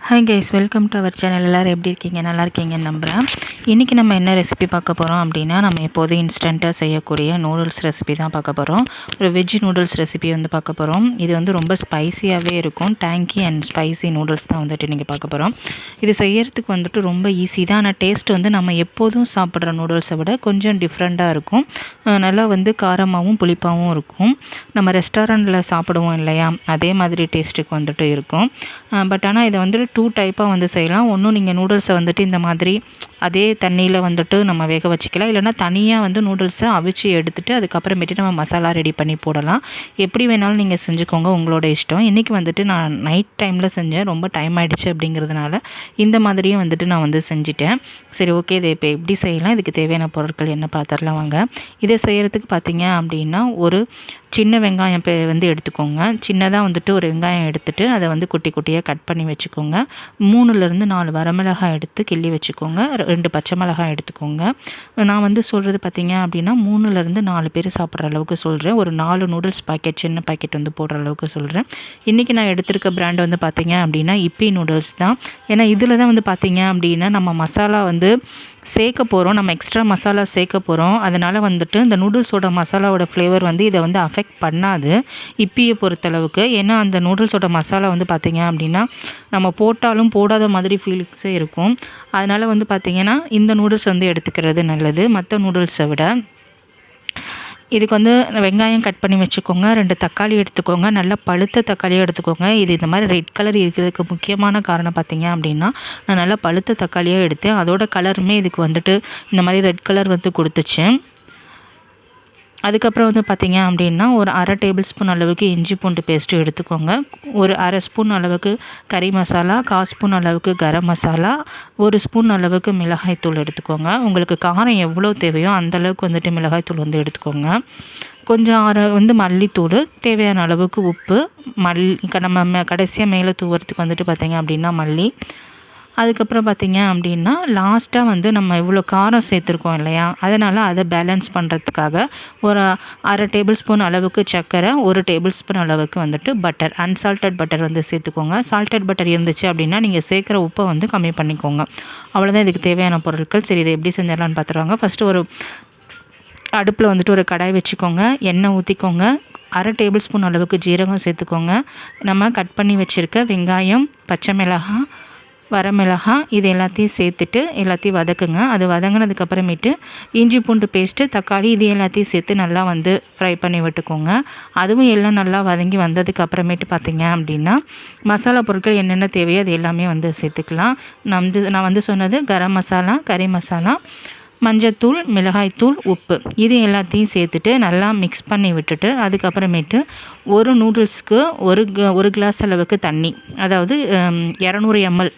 Hi guys, welcome to our channel. எல்லோரும் எப்படி இருக்கீங்க? நல்லா இருக்கீங்கன்னு நம்புகிறேன். இன்றைக்கி நம்ம என்ன ரெசிபி பார்க்க போகிறோம் அப்படின்னா, நம்ம எப்போதும் இன்ஸ்டண்ட்டாக செய்யக்கூடிய நூடுல்ஸ் ரெசிபி தான் பார்க்க போகிறோம். ஒரு வெஜ் நூடுல்ஸ் ரெசிபி பார்க்க போகிறோம். இது ரொம்ப ஸ்பைசியாகவே இருக்கும். டேங்கி அண்ட் ஸ்பைசி நூடுல்ஸ் தான் நீங்கள் பார்க்க போகிறோம். இது செய்யறதுக்கு ரொம்ப ஈஸி தான். ஆனால் டேஸ்ட் நம்ம எப்போதும் சாப்பிட்ற நூடுல்ஸை விட கொஞ்சம் டிஃப்ரெண்ட்டாக இருக்கும். நல்லா காரமாகவும் புளிப்பாகவும் இருக்கும். நம்ம ரெஸ்டாரண்ட்டில் சாப்பிடுவோம் இல்லையா, அதே மாதிரி டேஸ்ட்டுக்கு இருக்கும். பட் ஆனால் இதை 2 டைப்பாக செய்யலாம். ஒன்றும் நீங்கள் நூடுல்ஸை இந்த மாதிரி அதே தண்ணியில் நம்ம வேக வச்சுக்கலாம். இல்லைனா தனியாக நூடுல்ஸை அவிச்சு எடுத்துகிட்டு அதுக்கப்புறமேட்டு நம்ம மசாலா ரெடி பண்ணி போடலாம். எப்படி வேணாலும் நீங்கள் செஞ்சுக்கோங்க, உங்களோட இஷ்டம். இன்றைக்கி நான் நைட் டைமில் செஞ்சேன். ரொம்ப டைம் ஆகிடுச்சு அப்படிங்கிறதுனால இந்த மாதிரியும் நான் செஞ்சுட்டேன். சரி, ஓகே, இதை இப்போ எப்படி செய்யலாம், இதுக்கு தேவையான பொருட்கள் என்ன பார்த்துடலாம் வாங்க. இதை செய்கிறதுக்கு பார்த்தீங்க அப்படின்னா, ஒரு சின்ன வெங்காயம் எடுத்துக்கோங்க. சின்னதாக ஒரு வெங்காயம் எடுத்துகிட்டு அதை குட்டி குட்டியாக கட் பண்ணி வச்சுக்கோங்க. 3லேருந்து 4 வரமிளகாய் எடுத்து கிள்ளி வச்சுக்கோங்க. 2 பச்சை மிளகாய் எடுத்துக்கோங்க. நான் சொல்கிறது பார்த்தீங்க அப்படின்னா 3லேருந்து 4 பேர் சாப்பிட்ற அளவுக்கு சொல்கிறேன். ஒரு 4 நூடுல்ஸ் பாக்கெட், சின்ன பாக்கெட் போடுற அளவுக்கு சொல்கிறேன். இன்றைக்கி நான் எடுத்திருக்க பிராண்ட் பார்த்தீங்க அப்படின்னா இப்பி நூடுல்ஸ் தான். ஏன்னா இதில் தான் பார்த்தீங்க அப்படின்னா நம்ம மசாலா சேர்க்க போகிறோம். நம்ம எக்ஸ்ட்ரா மசாலா சேர்க்க போகிறோம். அதனால் இந்த நூடுல்ஸோட மசாலாவோட ஃப்ளேவர் இதை அஃபெக்ட் பண்ணாது இப்பியை பொறுத்தளவுக்கு. ஏன்னா அந்த நூடுல்ஸோட மசாலா பார்த்திங்க அப்படின்னா நம்ம போட்டாலும் போடாத மாதிரி ஃபீலிங்ஸே இருக்கும். அதனால் பார்த்திங்கன்னா இந்த நூடுல்ஸ் எடுத்துக்கிறது நல்லது மற்ற நூடுல்ஸை விட. இதுக்கு வெங்காயம் கட் பண்ணி வச்சுக்கோங்க. 2 தக்காளி எடுத்துக்கோங்க. நல்லா பழுத்த தக்காளியாக எடுத்துக்கோங்க. இது இந்த மாதிரி ரெட் கலர் இருக்கிறதுக்கு முக்கியமான காரணம் பார்த்தீங்க அப்படின்னா, நான் நல்லா பழுத்த தக்காளியாக எடுத்தேன். அதோட கலருமே இதுக்கு இந்த மாதிரி ரெட் கலர் கொடுத்துச்சு. அதுக்கப்புறம் பார்த்தீங்க அப்படின்னா, ஒரு 1/2 டேபிள் ஸ்பூன் அளவுக்கு இஞ்சி பூண்டு பேஸ்ட்டு எடுத்துக்கோங்க. ஒரு 1/2 ஸ்பூன் அளவுக்கு கறி மசாலா, 1/4 ஸ்பூன் அளவுக்கு கரம் மசாலா, 1 ஸ்பூன் அளவுக்கு மிளகாய்த்தூள் எடுத்துக்கோங்க. உங்களுக்கு காரம் எவ்வளோ தேவையோ அந்தளவுக்கு மிளகாய்த்தூள் எடுத்துக்கோங்க. கொஞ்சம் மல்லித்தூள், தேவையான அளவுக்கு உப்பு, நம்ம கடைசியாக மேலே தூவுறதுக்கு பார்த்தீங்க அப்படின்னா மல்லி. அதுக்கப்புறம் பார்த்திங்க அப்படின்னா லாஸ்ட்டாக நம்ம இவ்வளோ காரம் சேர்த்துருக்கோம் இல்லையா, அதனால் அதை பேலன்ஸ் பண்ணுறதுக்காக ஒரு 1/2 டேபிள் ஸ்பூன் அளவுக்கு சர்க்கரை, 1 டேபிள் ஸ்பூன் அளவுக்கு பட்டர், அன்சால்டட் பட்டர் சேர்த்துக்கோங்க. சால்டட் பட்டர் இருந்துச்சு அப்படின்னா நீங்கள் சேர்க்குற உப்பை கம்மி பண்ணிக்கோங்க. அவ்வளோதான் இதுக்கு தேவையான பொருட்கள். சரி, இதை எப்படி செஞ்சிடலான்னு பார்த்துருவாங்க. ஃபஸ்ட்டு ஒரு அடுப்பில் ஒரு கடாய் வச்சுக்கோங்க. எண்ணெய் ஊற்றிக்கோங்க. 1/2 டேபிள் ஸ்பூன் அளவுக்கு ஜீரகம் சேர்த்துக்கோங்க. நம்ம கட் பண்ணி வச்சுருக்க வெங்காயம், பச்சை மிளகாய், வரமிளகாய் இது எல்லாத்தையும் சேர்த்துட்டு எல்லாத்தையும் வதக்குங்க. அது வதங்கினதுக்கப்புறமேட்டு இஞ்சி பூண்டு பேஸ்ட்டு, தக்காளி இது எல்லாத்தையும் சேர்த்து நல்லா ஃப்ரை பண்ணி விட்டுக்கோங்க. அதுவும் எல்லாம் நல்லா வதங்கி வந்ததுக்கப்புறமேட்டு பார்த்திங்க அப்படின்னா மசாலா பொருட்கள் என்னென்ன தேவையோ அது எல்லாமே சேர்த்துக்கலாம். நான் சொன்னது கரம் மசாலா, கறி மசாலா, மஞ்சத்தூள், மிளகாய்த்தூள், உப்பு இது எல்லாத்தையும் சேர்த்துட்டு நல்லா மிக்ஸ் பண்ணி விட்டுட்டு அதுக்கப்புறமேட்டு ஒரு நூடுல்ஸ்க்கு ஒரு கிளாஸ் அளவுக்கு தண்ணி, அதாவது 200 ml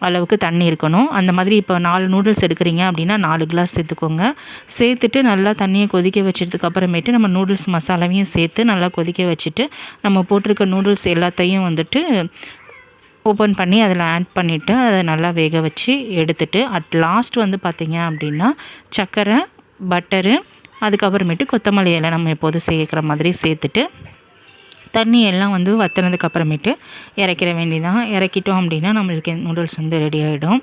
அளவுக்கு தண்ணி இருக்கணும். அந்த மாதிரி இப்போ 4 நூடுல்ஸ் எடுக்கிறீங்க அப்படின்னா 4 கிளாஸ் சேர்த்துக்கோங்க. சேர்த்துட்டு நல்லா தண்ணியை கொதிக்க வச்சதுக்கு அப்புறமேட்டு நம்ம நூடுல்ஸ் மசாலாவையும் சேர்த்து நல்லா கொதிக்க வச்சுட்டு நம்ம போட்டிருக்க நூடுல்ஸ் எல்லாத்தையும் ஓப்பன் பண்ணி அதில் ஆட் பண்ணிவிட்டு அதை நல்லா வேக வச்சு எடுத்துகிட்டு அட் லாஸ்ட் பார்த்திங்க அப்படின்னா சர்க்கரை, பட்டரு, அதுக்கப்புறமேட்டு கொத்தமல்லி இலை நம்ம எப்போதும் சேர்க்குற மாதிரி சேர்த்துட்டு தண்ணி எல்லாம் வற்றினதுக்கு அப்புறமேட்டு இறக்கிற வேண்டியதான். இறக்கிட்டோம் அப்படின்னா நம்மளுக்கு நூடுல்ஸ் ரெடி ஆகிடும்.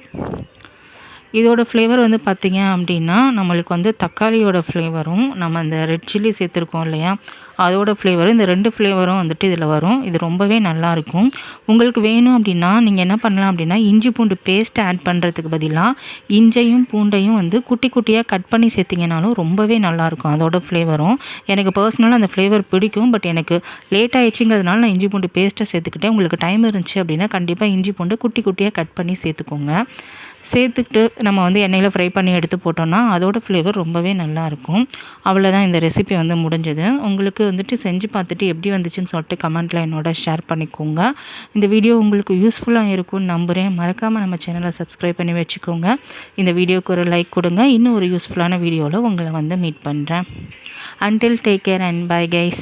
இதோட ஃப்ளேவர் பார்த்திங்க அப்படின்னா நம்மளுக்கு தக்காளியோட ஃப்ளேவரும் நம்ம அந்த ரெட் சில்லி சேர்த்துருக்கோம் இல்லையா, அதோட ஃப்ளேவரும் இந்த 2 ஃப்ளேவரும் இதில் வரும். இது ரொம்பவே நல்லாயிருக்கும். உங்களுக்கு வேணும் அப்படின்னா நீங்கள் என்ன பண்ணலாம் அப்படின்னா இஞ்சி பூண்டு பேஸ்ட் ஆட் பண்ணுறதுக்கு பதிலாக இஞ்சையும் பூண்டையும் குட்டி குட்டியாக கட் பண்ணி சேர்த்திங்கனாலும் ரொம்பவே நல்லாயிருக்கும் அதோட ஃப்ளேவரும். எனக்கு பர்சனலாக அந்த ஃப்ளேவர் பிடிக்கும். பட் எனக்கு லேட் ஆகிடுச்சிங்கிறதுனால நான் இஞ்சி பூண்டு பேஸ்ட்டை சேர்த்துக்கிட்டேன். உங்களுக்கு டைம் இருந்துச்சு அப்படின்னா கண்டிப்பாக இஞ்சி பூண்டு குட்டி குட்டியாக கட் பண்ணி சேர்த்துக்கோங்க. சேர்த்துக்கிட்டு நம்ம எண்ணெயில் ஃப்ரை பண்ணி எடுத்து போட்டோம்னா அதோட ஃப்ளேவர் ரொம்பவே நல்லாயிருக்கும். அவ்வளோதான், இந்த ரெசிபி முடிஞ்சது. உங்களுக்கு செஞ்சு பார்த்துட்டு எப்படி வந்துச்சுன்னு சொல்லிட்டு கமெண்ட்டில் என்னோட ஷேர் பண்ணிக்கோங்க. இந்த வீடியோ உங்களுக்கு யூஸ்ஃபுல்லாக இருக்கும்னு நம்புகிறேன். மறக்காமல் நம்ம சேனலை சப்ஸ்கிரைப் பண்ணி வச்சுக்கோங்க. இந்த வீடியோவுக்கு ஒரு லைக் கொடுங்க. இன்னும் ஒரு யூஸ்ஃபுல்லான வீடியோவில் உங்களை மீட் பண்ணுறேன். Until take care and bye guys.